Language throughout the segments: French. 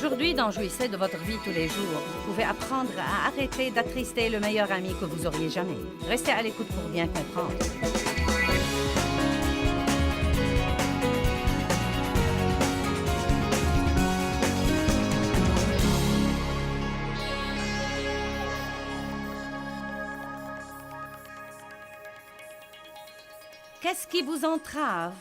Aujourd'hui, d'en jouissez de votre vie tous les jours. Vous pouvez apprendre à arrêter d'attrister le meilleur ami que vous auriez jamais. Restez à l'écoute pour bien comprendre. Qu'est-ce qui vous entrave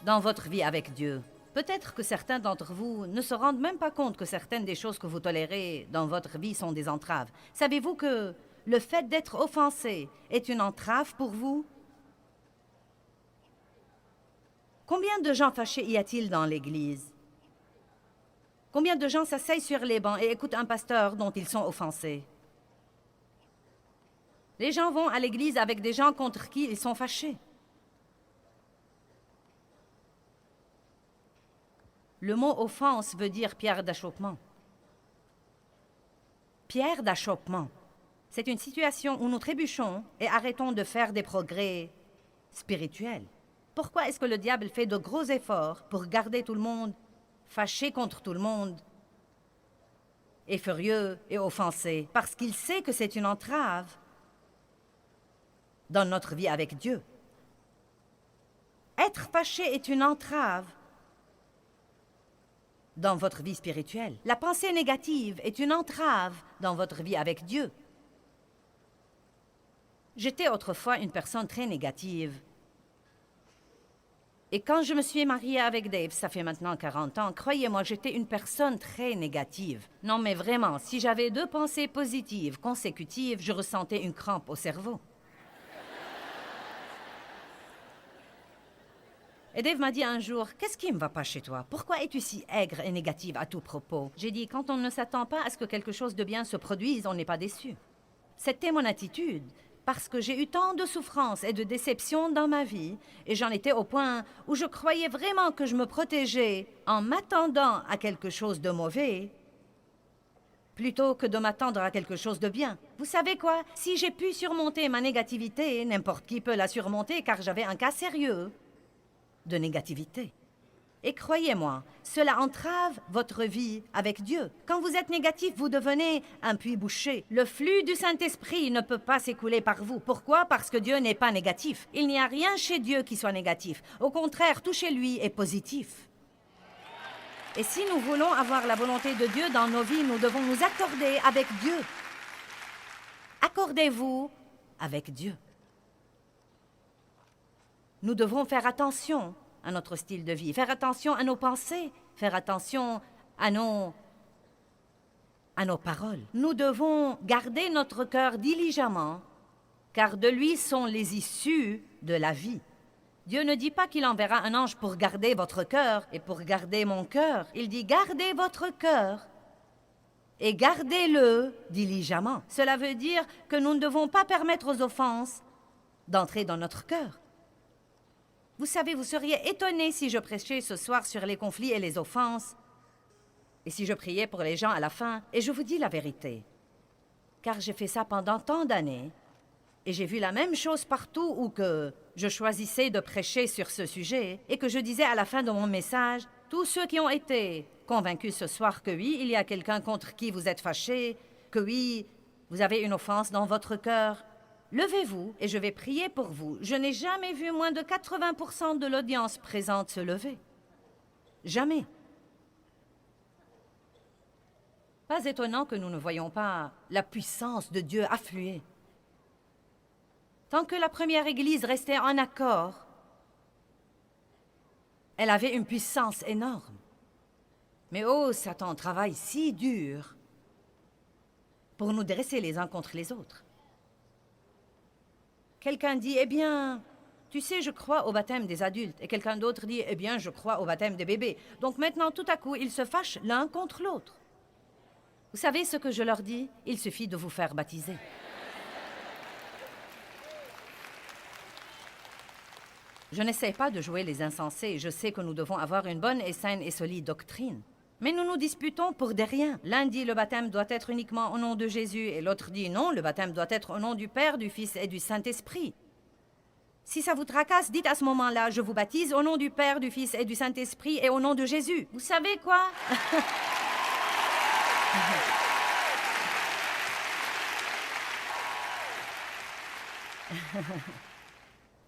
dans votre vie avec Dieu? Peut-être que certains d'entre vous ne se rendent même pas compte que certaines des choses que vous tolérez dans votre vie sont des entraves. Savez-vous que le fait d'être offensé est une entrave pour vous? Combien de gens fâchés y a-t-il dans l'Église? Combien de gens s'asseyent sur les bancs et écoutent un pasteur dont ils sont offensés? Les gens vont à l'Église avec des gens contre qui ils sont fâchés. Le mot « offense » veut dire pierre d'achoppement. Pierre d'achoppement, c'est une situation où nous trébuchons et arrêtons de faire des progrès spirituels. Pourquoi est-ce que le diable fait de gros efforts pour garder tout le monde fâché contre tout le monde et furieux et offensé? Parce qu'il sait que c'est une entrave dans notre vie avec Dieu. Être fâché est une entrave dans votre vie spirituelle. La pensée négative est une entrave dans votre vie avec Dieu. J'étais autrefois une personne très négative. Et quand je me suis mariée avec Dave, ça fait maintenant 40 ans, croyez-moi, j'étais une personne très négative. Non, mais vraiment, si j'avais 2 pensées positives consécutives, je ressentais une crampe au cerveau. Et Dave m'a dit un jour, « Qu'est-ce qui ne va pas chez toi? Pourquoi es-tu si aigre et négative à tout propos? » J'ai dit, « Quand on ne s'attend pas à ce que quelque chose de bien se produise, on n'est pas déçu. » C'était mon attitude, parce que j'ai eu tant de souffrances et de déceptions dans ma vie, et j'en étais au point où je croyais vraiment que je me protégeais en m'attendant à quelque chose de mauvais, plutôt que de m'attendre à quelque chose de bien. Vous savez quoi? Si j'ai pu surmonter ma négativité, n'importe qui peut la surmonter, car j'avais un cas sérieux de négativité. Et croyez-moi, cela entrave votre vie avec Dieu. Quand vous êtes négatif, vous devenez un puits bouché. Le flux du Saint-Esprit ne peut pas s'écouler par vous. Pourquoi? Parce que Dieu n'est pas négatif. Il n'y a rien chez Dieu qui soit négatif. Au contraire, tout chez lui est positif. Et si nous voulons avoir la volonté de Dieu dans nos vies, nous devons nous accorder avec Dieu. Accordez-vous avec Dieu. Nous devons faire attention à notre style de vie, faire attention à nos pensées, faire attention à nos paroles. Nous devons garder notre cœur diligemment, car de lui sont les issues de la vie. Dieu ne dit pas qu'il enverra un ange pour garder votre cœur et pour garder mon cœur. Il dit « Gardez votre cœur et gardez-le diligemment ». Cela veut dire que nous ne devons pas permettre aux offenses d'entrer dans notre cœur. Vous savez, vous seriez étonnés si je prêchais ce soir sur les conflits et les offenses, et si je priais pour les gens à la fin. Et je vous dis la vérité, car j'ai fait ça pendant tant d'années, et j'ai vu la même chose partout où que je choisissais de prêcher sur ce sujet, et que je disais à la fin de mon message, tous ceux qui ont été convaincus ce soir que oui, il y a quelqu'un contre qui vous êtes fâchés, que oui, vous avez une offense dans votre cœur, levez-vous et je vais prier pour vous. Je n'ai jamais vu moins de 80% de l'audience présente se lever. Jamais. Pas étonnant que nous ne voyions pas la puissance de Dieu affluer. Tant que la première Église restait en accord, elle avait une puissance énorme. Mais oh, Satan travaille si dur pour nous dresser les uns contre les autres. Quelqu'un dit, eh bien, tu sais, je crois au baptême des adultes. Et quelqu'un d'autre dit, eh bien, je crois au baptême des bébés. Donc maintenant, tout à coup, ils se fâchent l'un contre l'autre. Vous savez ce que je leur dis? Il suffit de vous faire baptiser. Je n'essaie pas de jouer les insensés. Je sais que nous devons avoir une bonne et saine et solide doctrine. Mais nous nous disputons pour des riens. L'un dit le baptême doit être uniquement au nom de Jésus et l'autre dit non, le baptême doit être au nom du Père, du Fils et du Saint-Esprit. Si ça vous tracasse, dites à ce moment-là, je vous baptise au nom du Père, du Fils et du Saint-Esprit et au nom de Jésus. Vous savez quoi?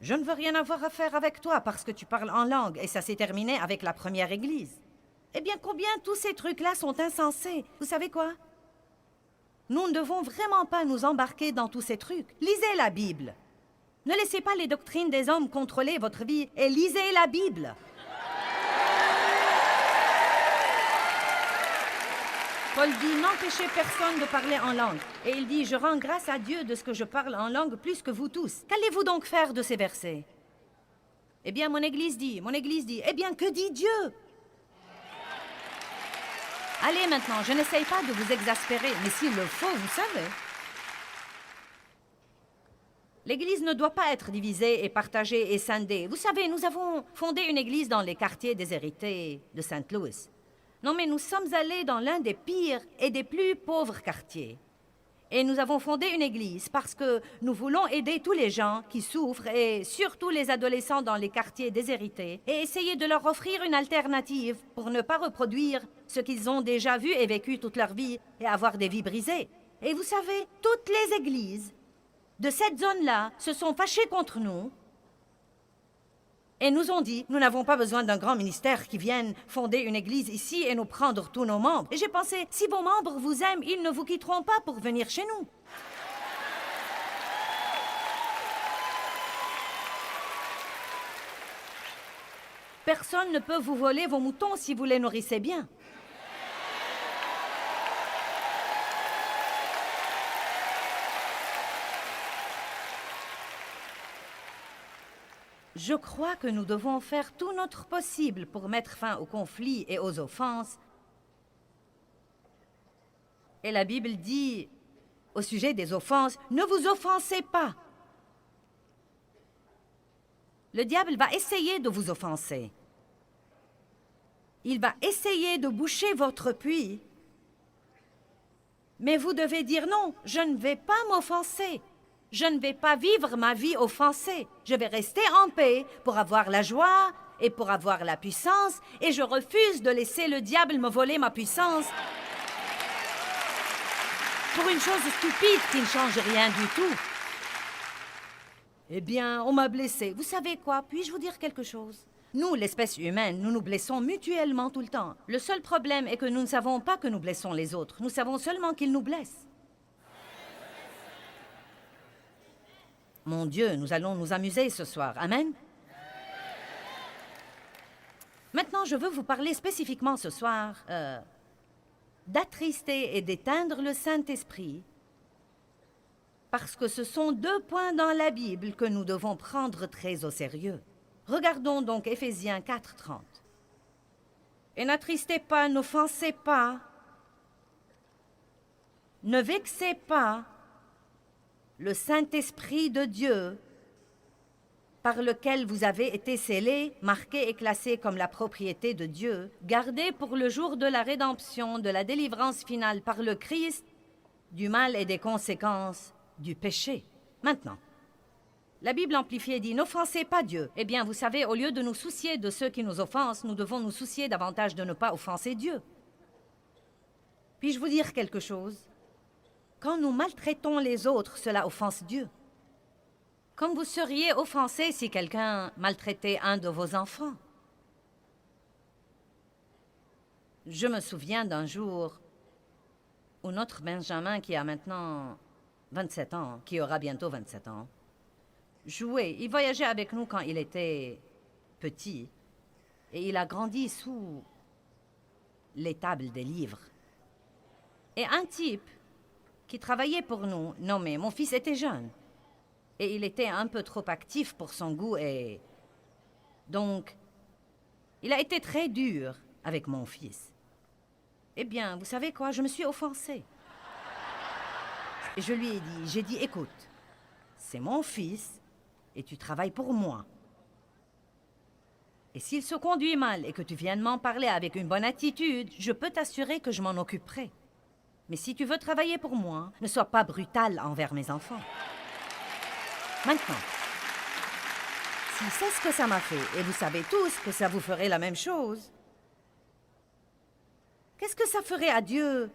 Je ne veux rien avoir à faire avec toi parce que tu parles en langue et ça s'est terminé avec la première église. Eh bien, combien tous ces trucs-là sont insensés? Vous savez quoi? Nous ne devons vraiment pas nous embarquer dans tous ces trucs. Lisez la Bible. Ne laissez pas les doctrines des hommes contrôler votre vie et lisez la Bible. Paul dit, n'empêchez personne de parler en langue. Et il dit, je rends grâce à Dieu de ce que je parle en langue plus que vous tous. Qu'allez-vous donc faire de ces versets? Eh bien, mon Église dit, eh bien, que dit Dieu? Allez maintenant, je n'essaye pas de vous exaspérer, mais s'il le faut, vous savez. L'Église ne doit pas être divisée et partagée et scindée. Vous savez, nous avons fondé une église dans les quartiers déshérités de Saint-Louis. Non, mais nous sommes allés dans l'un des pires et des plus pauvres quartiers. Et nous avons fondé une église parce que nous voulons aider tous les gens qui souffrent et surtout les adolescents dans les quartiers déshérités et essayer de leur offrir une alternative pour ne pas reproduire ce qu'ils ont déjà vu et vécu toute leur vie et avoir des vies brisées. Et vous savez, toutes les églises de cette zone-là se sont fâchées contre nous et nous ont dit, nous n'avons pas besoin d'un grand ministère qui vienne fonder une église ici et nous prendre tous nos membres. Et j'ai pensé, si vos membres vous aiment, ils ne vous quitteront pas pour venir chez nous. Personne ne peut vous voler vos moutons si vous les nourrissez bien. Je crois que nous devons faire tout notre possible pour mettre fin aux conflits et aux offenses. Et la Bible dit, au sujet des offenses, ne vous offensez pas. Le diable va essayer de vous offenser. Il va essayer de boucher votre puits. Mais vous devez dire non, je ne vais pas m'offenser. Je ne vais pas vivre ma vie offensée. Je vais rester en paix pour avoir la joie et pour avoir la puissance, et je refuse de laisser le diable me voler ma puissance pour une chose stupide qui ne change rien du tout. Eh bien, on m'a blessé. Vous savez quoi? Puis-je vous dire quelque chose? Nous, l'espèce humaine, nous nous blessons mutuellement tout le temps. Le seul problème est que nous ne savons pas que nous blessons les autres. Nous savons seulement qu'ils nous blessent. Mon Dieu, nous allons nous amuser ce soir. Amen? Maintenant, je veux vous parler spécifiquement ce soir d'attrister et d'éteindre le Saint-Esprit, parce que ce sont deux points dans la Bible que nous devons prendre très au sérieux. Regardons donc Éphésiens 4:30. Et n'attristez pas, n'offensez pas, ne vexez pas le Saint-Esprit de Dieu, par lequel vous avez été scellés, marqués et classés comme la propriété de Dieu, gardés pour le jour de la rédemption, de la délivrance finale par le Christ, du mal et des conséquences du péché. Maintenant, la Bible amplifiée dit « N'offensez pas Dieu ». Eh bien, vous savez, au lieu de nous soucier de ceux qui nous offensent, nous devons nous soucier davantage de ne pas offenser Dieu. Puis-je vous dire quelque chose? Quand nous maltraitons les autres, cela offense Dieu. Comme vous seriez offensé si quelqu'un maltraitait un de vos enfants. Je me souviens d'un jour où notre Benjamin, qui a maintenant 27 ans, qui aura bientôt 27 ans, jouait. Il voyageait avec nous quand il était petit et il a grandi sous les tables des livres. Et un type qui travaillait pour nous, nommé, mon fils était jeune et il était un peu trop actif pour son goût et donc il a été très dur avec mon fils. Eh bien, vous savez quoi, je me suis offensée. Et je lui ai dit, écoute, c'est mon fils et tu travailles pour moi. Et s'il se conduit mal et que tu viennes m'en parler avec une bonne attitude, je peux t'assurer que je m'en occuperai. Mais si tu veux travailler pour moi, ne sois pas brutal envers mes enfants. Maintenant, si c'est ce que ça m'a fait, et vous savez tous que ça vous ferait la même chose, qu'est-ce que ça ferait à Dieu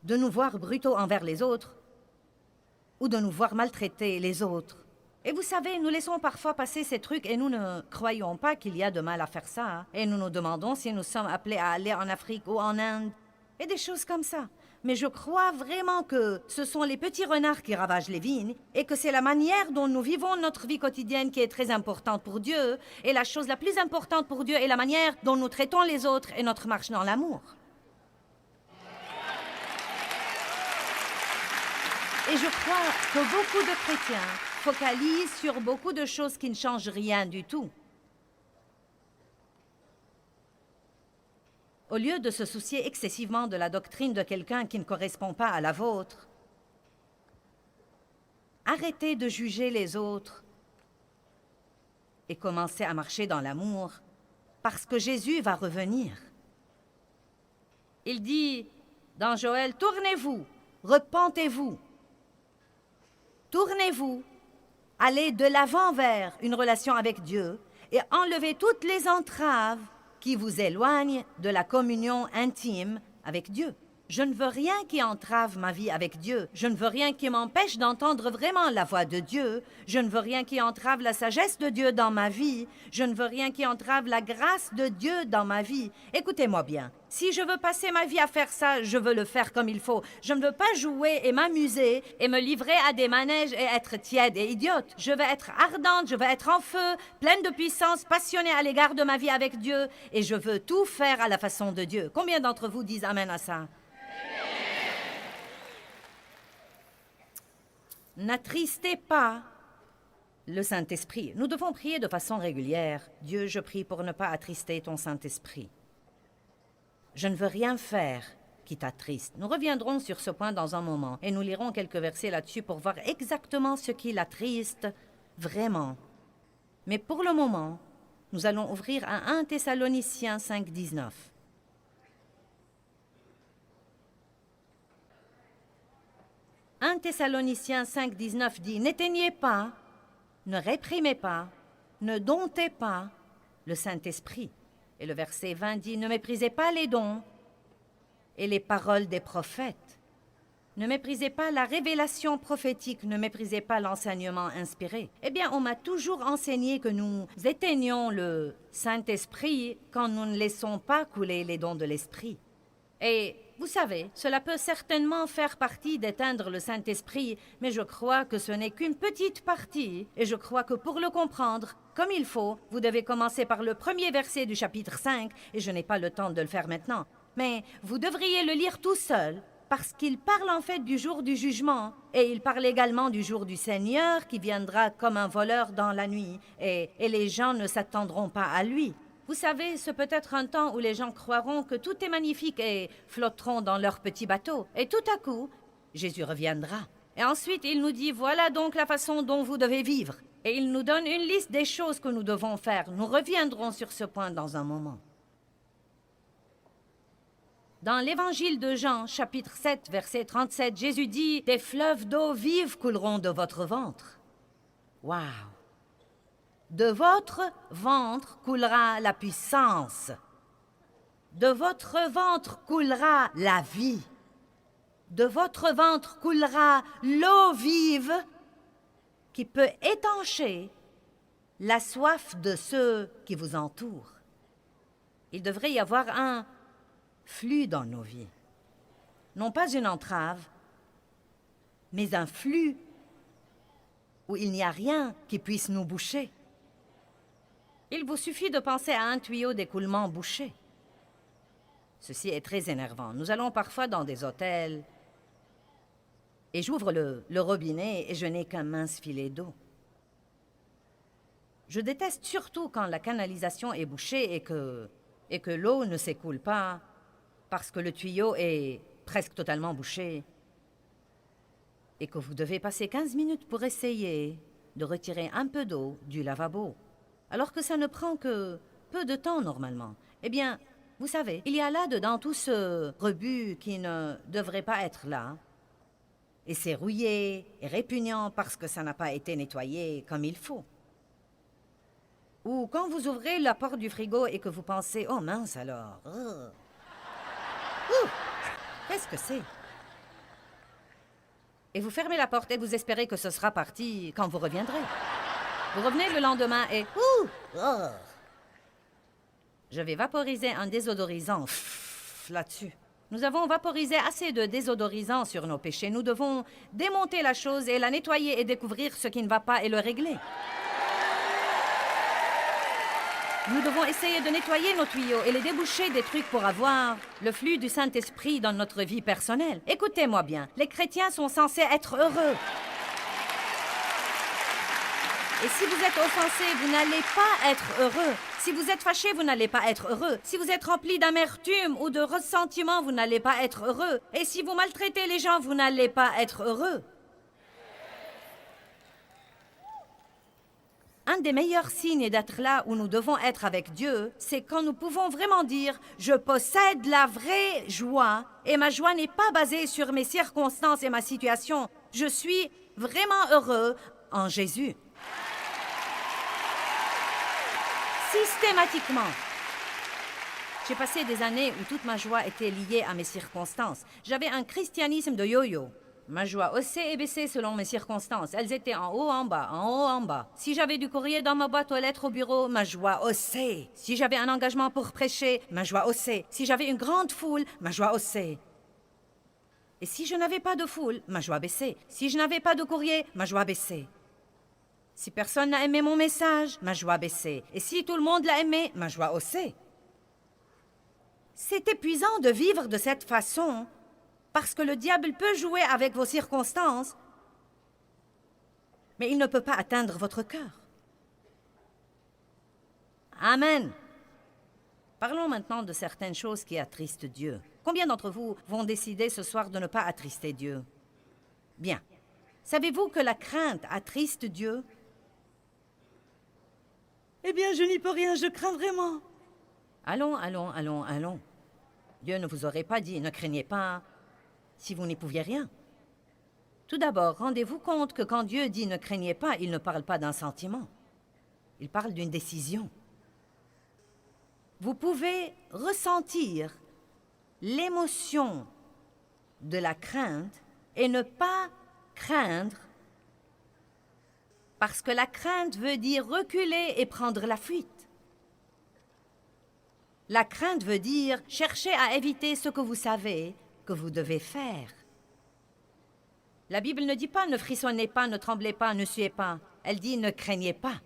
de nous voir brutaux envers les autres ou de nous voir maltraiter les autres. Et vous savez, nous laissons parfois passer ces trucs et nous ne croyons pas qu'il y a de mal à faire ça. Hein. Et nous nous demandons si nous sommes appelés à aller en Afrique ou en Inde et des choses comme ça. Mais je crois vraiment que ce sont les petits renards qui ravagent les vignes et que c'est la manière dont nous vivons notre vie quotidienne qui est très importante pour Dieu. Et la chose la plus importante pour Dieu est la manière dont nous traitons les autres et notre marche dans l'amour. Et je crois que beaucoup de chrétiens focalisent sur beaucoup de choses qui ne changent rien du tout. Au lieu de se soucier excessivement de la doctrine de quelqu'un qui ne correspond pas à la vôtre, arrêtez de juger les autres et commencez à marcher dans l'amour, parce que Jésus va revenir. Il dit dans Joël, « Tournez-vous, repentez-vous. Tournez-vous, allez de l'avant vers une relation avec Dieu et enlevez toutes les entraves qui vous éloignent de la communion intime avec Dieu. Je ne veux rien qui entrave ma vie avec Dieu. Je ne veux rien qui m'empêche d'entendre vraiment la voix de Dieu. Je ne veux rien qui entrave la sagesse de Dieu dans ma vie. Je ne veux rien qui entrave la grâce de Dieu dans ma vie. Écoutez-moi bien. Si je veux passer ma vie à faire ça, je veux le faire comme il faut. Je ne veux pas jouer et m'amuser et me livrer à des manèges et être tiède et idiote. Je veux être ardente, je veux être en feu, pleine de puissance, passionnée à l'égard de ma vie avec Dieu. Et je veux tout faire à la façon de Dieu. Combien d'entre vous disent Amen à ça? N'attristez pas le Saint-Esprit. Nous devons prier de façon régulière. Dieu, je prie pour ne pas attrister ton Saint-Esprit. Je ne veux rien faire qui t'attriste. Nous reviendrons sur ce point dans un moment et nous lirons quelques versets là-dessus pour voir exactement ce qui l'attriste vraiment. Mais pour le moment, nous allons ouvrir à 1 Thessaloniciens 5, 19. 1 Thessaloniciens 5, 19 dit « N'éteignez pas, ne réprimez pas, ne domptez pas le Saint-Esprit. » Et le verset 20 dit « Ne méprisez pas les dons et les paroles des prophètes. Ne méprisez pas la révélation prophétique, ne méprisez pas l'enseignement inspiré. » Eh bien, on m'a toujours enseigné que nous éteignons le Saint-Esprit quand nous ne laissons pas couler les dons de l'Esprit. Et vous savez, cela peut certainement faire partie d'éteindre le Saint-Esprit, mais je crois que ce n'est qu'une petite partie, et je crois que pour le comprendre comme il faut, vous devez commencer par le premier verset du chapitre 5, et je n'ai pas le temps de le faire maintenant. Mais vous devriez le lire tout seul, parce qu'il parle en fait du jour du jugement, et il parle également du jour du Seigneur qui viendra comme un voleur dans la nuit, et les gens ne s'attendront pas à lui. Vous savez, ce peut être un temps où les gens croiront que tout est magnifique et flotteront dans leur petit bateau. Et tout à coup, Jésus reviendra. Et ensuite, il nous dit, voilà donc la façon dont vous devez vivre. Et il nous donne une liste des choses que nous devons faire. Nous reviendrons sur ce point dans un moment. Dans l'évangile de Jean, chapitre 7, verset 37, Jésus dit, « Des fleuves d'eau vive couleront de votre ventre. » Waouh! De votre ventre coulera la puissance. De votre ventre coulera la vie. De votre ventre coulera l'eau vive qui peut étancher la soif de ceux qui vous entourent. Il devrait y avoir un flux dans nos vies. Non pas une entrave, mais un flux où il n'y a rien qui puisse nous boucher. Il vous suffit de penser à un tuyau d'écoulement bouché. Ceci est très énervant. Nous allons parfois dans des hôtels et j'ouvre le robinet et je n'ai qu'un mince filet d'eau. Je déteste surtout quand la canalisation est bouchée et que l'eau ne s'écoule pas parce que le tuyau est presque totalement bouché et que vous devez passer 15 minutes pour essayer de retirer un peu d'eau du lavabo. Alors que ça ne prend que peu de temps normalement. Eh bien, vous savez, il y a là-dedans tout ce rebut qui ne devrait pas être là. Et c'est rouillé et répugnant parce que ça n'a pas été nettoyé comme il faut. Ou quand vous ouvrez la porte du frigo et que vous pensez « Oh mince alors! Qu'est-ce que c'est? » Et vous fermez la porte et vous espérez que ce sera parti quand vous reviendrez. Vous revenez le lendemain et... Ouh! Oh. Je vais vaporiser un désodorisant là-dessus. Nous avons vaporisé assez de désodorisant sur nos péchés. Nous devons démonter la chose et la nettoyer et découvrir ce qui ne va pas et le régler. Nous devons essayer de nettoyer nos tuyaux et les déboucher des trucs pour avoir le flux du Saint-Esprit dans notre vie personnelle. Écoutez-moi bien, les chrétiens sont censés être heureux. Et si vous êtes offensé, vous n'allez pas être heureux. Si vous êtes fâché, vous n'allez pas être heureux. Si vous êtes rempli d'amertume ou de ressentiment, vous n'allez pas être heureux. Et si vous maltraitez les gens, vous n'allez pas être heureux. Un des meilleurs signes d'être là où nous devons être avec Dieu, c'est quand nous pouvons vraiment dire « Je possède la vraie joie et ma joie n'est pas basée sur mes circonstances et ma situation. Je suis vraiment heureux en Jésus. » Systématiquement. J'ai passé des années où toute ma joie était liée à mes circonstances. J'avais un christianisme de yo-yo. Ma joie haussait et baissait selon mes circonstances. Elles étaient en haut, en bas, en haut, en bas. Si j'avais du courrier dans ma boîte aux lettres au bureau, ma joie haussait. Si j'avais un engagement pour prêcher, ma joie haussait. Si j'avais une grande foule, ma joie haussait. Et si je n'avais pas de foule, ma joie baissait. Si je n'avais pas de courrier, ma joie baissait. Si personne n'a aimé mon message, ma joie baissait. Et si tout le monde l'a aimé, ma joie haussait. C'est épuisant de vivre de cette façon, parce que le diable peut jouer avec vos circonstances, mais il ne peut pas atteindre votre cœur. Amen. Parlons maintenant de certaines choses qui attristent Dieu. Combien d'entre vous vont décider ce soir de ne pas attrister Dieu? Bien. Savez-vous que la crainte attriste Dieu? Eh bien, je n'y peux rien, je crains vraiment. Allons. Dieu ne vous aurait pas dit, ne craignez pas, si vous n'y pouviez rien. Tout d'abord, rendez-vous compte que quand Dieu dit ne craignez pas, il ne parle pas d'un sentiment. Il parle d'une décision. Vous pouvez ressentir l'émotion de la crainte et ne pas craindre, parce que la crainte veut dire reculer et prendre la fuite. La crainte veut dire chercher à éviter ce que vous savez que vous devez faire. La Bible ne dit pas ne frissonnez pas, ne tremblez pas, ne suez pas. Elle dit ne craignez pas.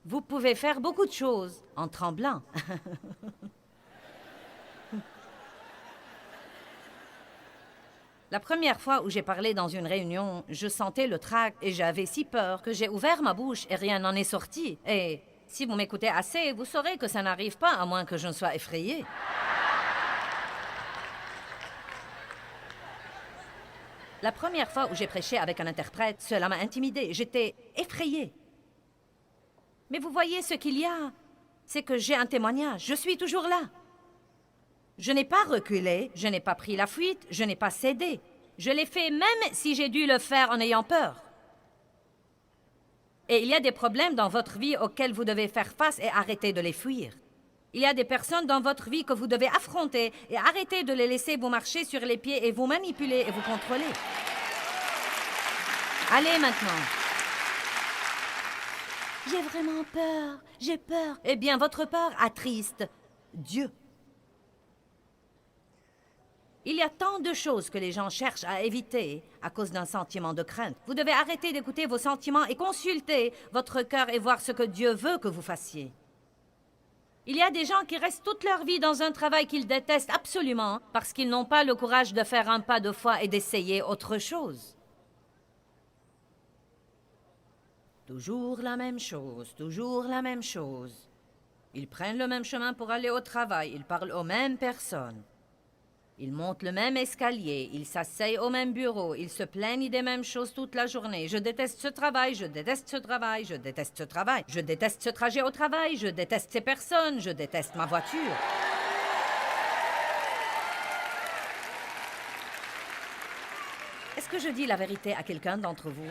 Vous pouvez faire beaucoup de choses en tremblant. La première fois où j'ai parlé dans une réunion, je sentais le trac et j'avais si peur que j'ai ouvert ma bouche et rien n'en est sorti. Et si vous m'écoutez assez, vous saurez que ça n'arrive pas à moins que je ne sois effrayée. La première fois où j'ai prêché avec un interprète, cela m'a intimidée. J'étais effrayée. Mais vous voyez, ce qu'il y a, c'est que j'ai un témoignage. Je suis toujours là. Je n'ai pas reculé, je n'ai pas pris la fuite, je n'ai pas cédé. Je l'ai fait même si j'ai dû le faire en ayant peur. Et il y a des problèmes dans votre vie auxquels vous devez faire face et arrêter de les fuir. Il y a des personnes dans votre vie que vous devez affronter et arrêter de les laisser vous marcher sur les pieds et vous manipuler et vous contrôler. Allez maintenant. J'ai vraiment peur, j'ai peur. Eh bien, votre peur attriste Dieu. Il y a tant de choses que les gens cherchent à éviter à cause d'un sentiment de crainte. Vous devez arrêter d'écouter vos sentiments et consulter votre cœur et voir ce que Dieu veut que vous fassiez. Il y a des gens qui restent toute leur vie dans un travail qu'ils détestent absolument parce qu'ils n'ont pas le courage de faire un pas de foi et d'essayer autre chose. Toujours la même chose, toujours la même chose. Ils prennent le même chemin pour aller au travail, ils parlent aux mêmes personnes. Ils montent le même escalier, ils s'asseyent au même bureau, ils se plaignent des mêmes choses toute la journée. Je déteste ce travail, je déteste ce travail, je déteste ce travail. Je déteste ce trajet au travail, je déteste ces personnes, je déteste ma voiture. Est-ce que je dis la vérité à quelqu'un d'entre vous?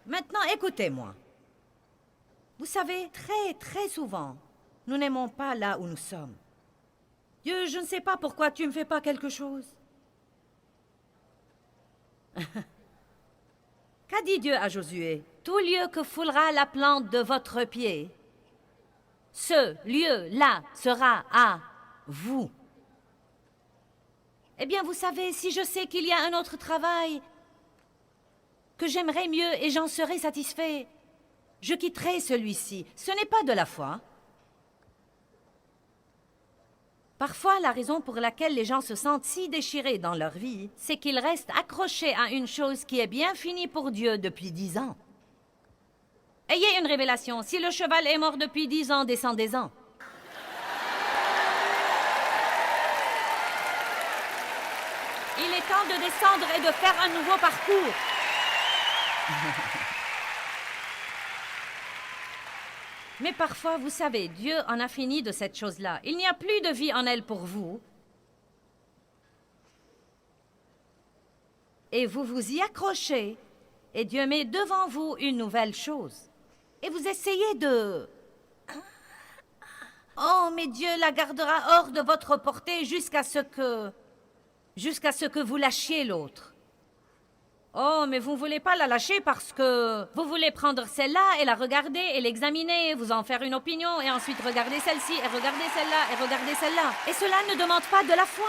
Maintenant, écoutez-moi. Vous savez, très souvent, nous n'aimons pas là où nous sommes. Dieu, je ne sais pas pourquoi tu ne me fais pas quelque chose. Qu'a dit Dieu à Josué? Tout lieu que foulera la plante de votre pied, ce lieu-là sera à vous. Eh bien, vous savez, si je sais qu'il y a un autre travail que j'aimerais mieux et j'en serai satisfait, je quitterai celui-ci. Ce n'est pas de la foi. Parfois, la raison pour laquelle les gens se sentent si déchirés dans leur vie, c'est qu'ils restent accrochés à une chose qui est bien finie pour Dieu depuis 10 ans. Ayez une révélation. Si le cheval est mort depuis 10 ans, descendez-en. Il est temps de descendre et de faire un nouveau parcours. Mais parfois, vous savez, Dieu en a fini de cette chose-là. Il n'y a plus de vie en elle pour vous. Et vous vous y accrochez. Et Dieu met devant vous une nouvelle chose. Et vous essayez de... Oh, mais Dieu la gardera hors de votre portée jusqu'à ce que vous lâchiez l'autre. Oh, mais vous ne voulez pas la lâcher parce que vous voulez prendre celle-là et la regarder et l'examiner, vous en faire une opinion et ensuite regarder celle-ci et regarder celle-là et regarder celle-là. Et cela ne demande pas de la foi.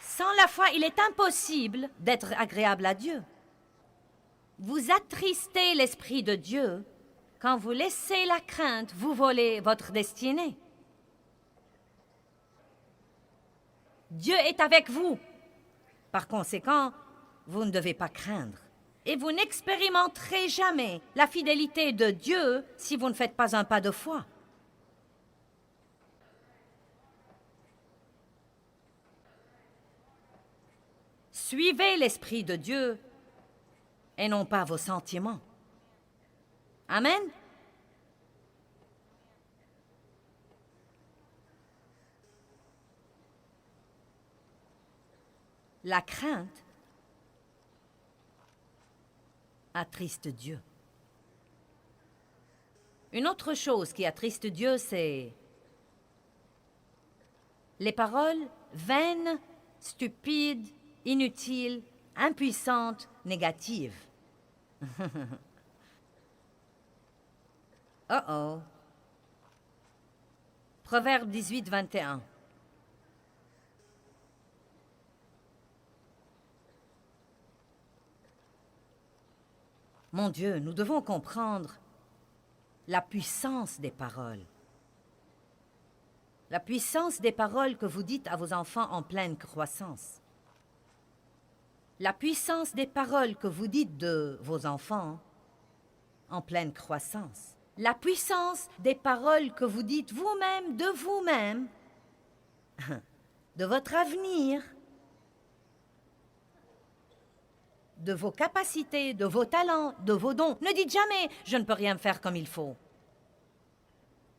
Sans la foi, il est impossible d'être agréable à Dieu. Vous attristez l'Esprit de Dieu quand vous laissez la crainte vous voler votre destinée. Dieu est avec vous. Par conséquent, vous ne devez pas craindre. Et vous n'expérimenterez jamais la fidélité de Dieu si vous ne faites pas un pas de foi. Suivez l'Esprit de Dieu et non pas vos sentiments. Amen. La crainte attriste Dieu. Une autre chose qui attriste Dieu, c'est les paroles vaines, stupides, inutiles, impuissantes, négatives. Oh. Proverbe 18, 21. Mon Dieu, nous devons comprendre la puissance des paroles. La puissance des paroles que vous dites à vos enfants en pleine croissance. La puissance des paroles que vous dites de vos enfants en pleine croissance. La puissance des paroles que vous dites vous-même, de votre avenir, de vos capacités, de vos talents, de vos dons. Ne dites jamais « je ne peux rien faire comme il faut ».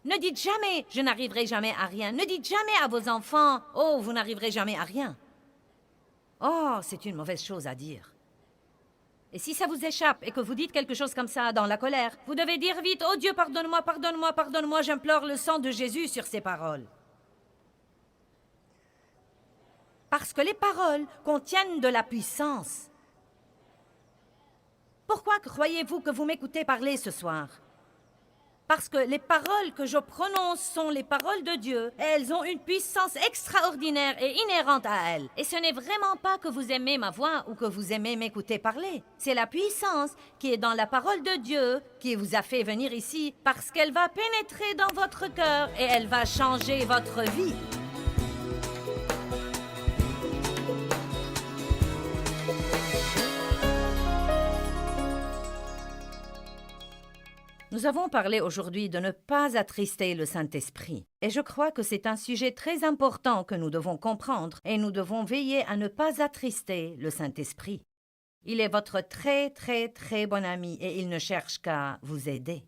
Ne dites jamais « je n'arriverai jamais à rien ». Ne dites jamais à vos enfants « oh, vous n'arriverez jamais à rien ». Oh, c'est une mauvaise chose à dire. Et si ça vous échappe et que vous dites quelque chose comme ça dans la colère, vous devez dire vite « oh Dieu, pardonne-moi, pardonne-moi, pardonne-moi, j'implore le sang de Jésus sur ces paroles ». Parce que les paroles contiennent de la puissance. Pourquoi croyez-vous que vous m'écoutez parler ce soir? Parce que les paroles que je prononce sont les paroles de Dieu et elles ont une puissance extraordinaire et inhérente à elles. Et ce n'est vraiment pas que vous aimez ma voix ou que vous aimez m'écouter parler. C'est la puissance qui est dans la parole de Dieu qui vous a fait venir ici parce qu'elle va pénétrer dans votre cœur et elle va changer votre vie. Nous avons parlé aujourd'hui de ne pas attrister le Saint-Esprit. Et je crois que c'est un sujet très important que nous devons comprendre et nous devons veiller à ne pas attrister le Saint-Esprit. Il est votre très bon ami et il ne cherche qu'à vous aider.